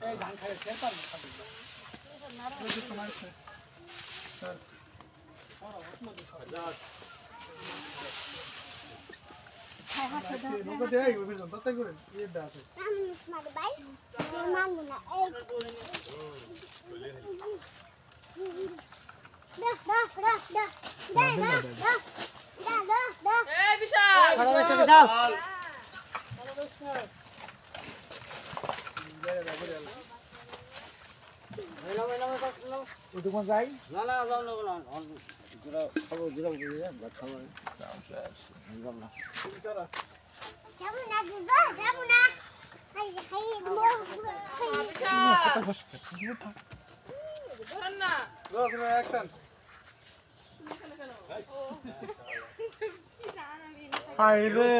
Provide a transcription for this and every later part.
এই ধান খায় খেয়ে পারবে খাবি তোমার স্যার হ্যাঁ হ্যাঁ নৌকা দেই ওই পর্যন্ত তাই করেন এই দা আছে আমি মার ভাই মানবো না এই এই বিশাল বিশাল ওইটুকুন যাই না না যাও না না খাবো দিলাম খাবো যাও না যাবো না গুগা যাবো না হাই হাই ধরেন না রোল অ্যাকশন হাই রে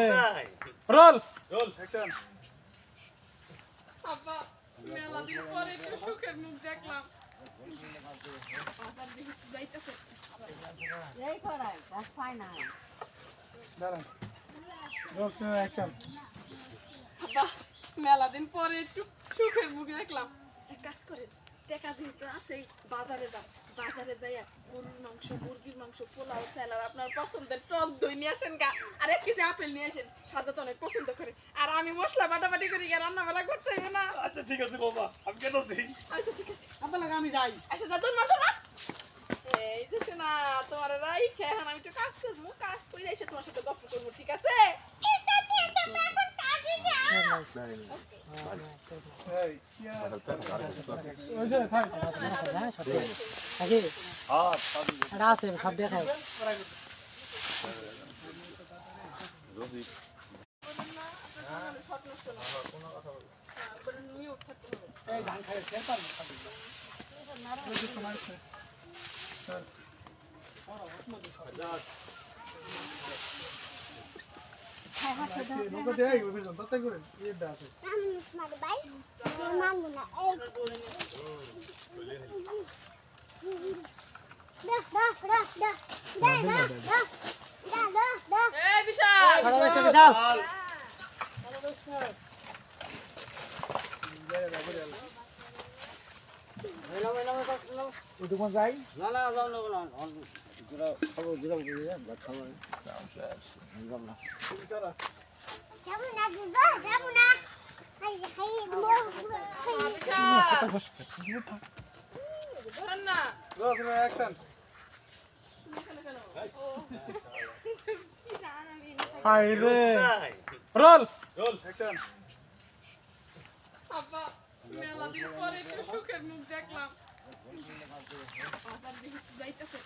রোল অ্যাকশন আব্বা মেলা দিন পরে একটু সুখের মুখ দেখলাম যাইতেছে এই করাই that's fine না দাঁড়ান রোল অ্যাকশন আব্বা মেলা দিন পরে একটু সুখের মুখ দেখলাম এক কাজ করে টাকা যেহেতু আছেই বাজারে যাই গরুর মাংস মুরগির মাংস পোলাও স্যালাড আপনার পছন্দের টক দই নিয়ে আসেন গা আর এক কেজি আপেল নিয়ে আসেন সাদা তো অনেক পছন্দ করে আর আমি মশলা বাটাবাটি করি গা রান্না বেলা করতে হবে না আচ্ছা ঠিক আছে বাবা আমি কেটেছি আচ্ছা ঠিক আছে আব্বা লাগা আমি যাই আচ্ছা যা তোর মারতো না এই যে শোনা তোমার রাই খেয়ে আমি একটু কাজ করবো কাজ করে এসে তোমার সাথে গল্প করবো ঠিক আছে এই কি ওই যে থাক আগে এটা আছে সব দেখাই এই ধান খায় খেয়ে পারবে খাবি তোমার স্যার হ্যাঁ হ্যাঁ নৌকা দেই ওই পর্যন্ত তাই করেন এই দা আছে আমি মার ভাই মানবো না এই এই বিশাল বিশাল ওইটুকুন যাই না না যাও না খাবো দিলাম খাবো যাও না যাবো না গুগা যাবো না হাই হাই বিশাল ধরেন না রোল অ্যাকশন হাই রে রোল অ্যাকশন আব্বা মেলা দিন পরে একটু সুখের মুখ দেখলাম যাইতেছে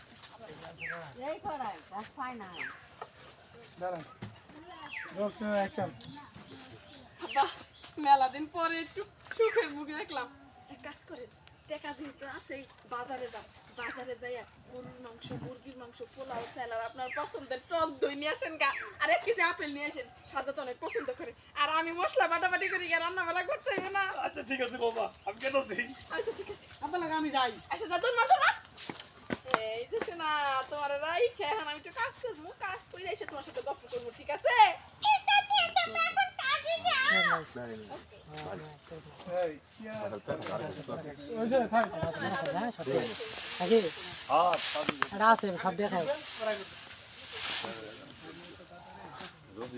এই করাই that's fine না দাঁড়ান রোল অ্যাকশন আব্বা মেলা দিন পরে একটু সুখের মুখ দেখলাম এক কাজ করে টাকা যেহেতু আছেই বাজারে যাই গরুর মাংস মুরগির মাংস পোলাও স্যালাড আপনার পছন্দের টক দই নিয়ে আসেন গা আর এক কেজি আপেল নিয়ে আসেন সাদা তো অনেক পছন্দ করে আর আমি মশলা বাটাবাটি করি গা রান্না বেলা করতে হবে না আচ্ছা ঠিক আছে বাবা আমি কেটেছি আচ্ছা ঠিক আছে আব্বা লাগা আমি যাই আচ্ছা যা তোর মারতো না এই যে শোনা তোমার রাই খেয়ে আমি একটু কাজ করবো কাজ করে এসে তোমার সাথে গল্প করবো ঠিক আছে এই কি ওই যে থাক আগে এটা আছে সব দেখাই রোল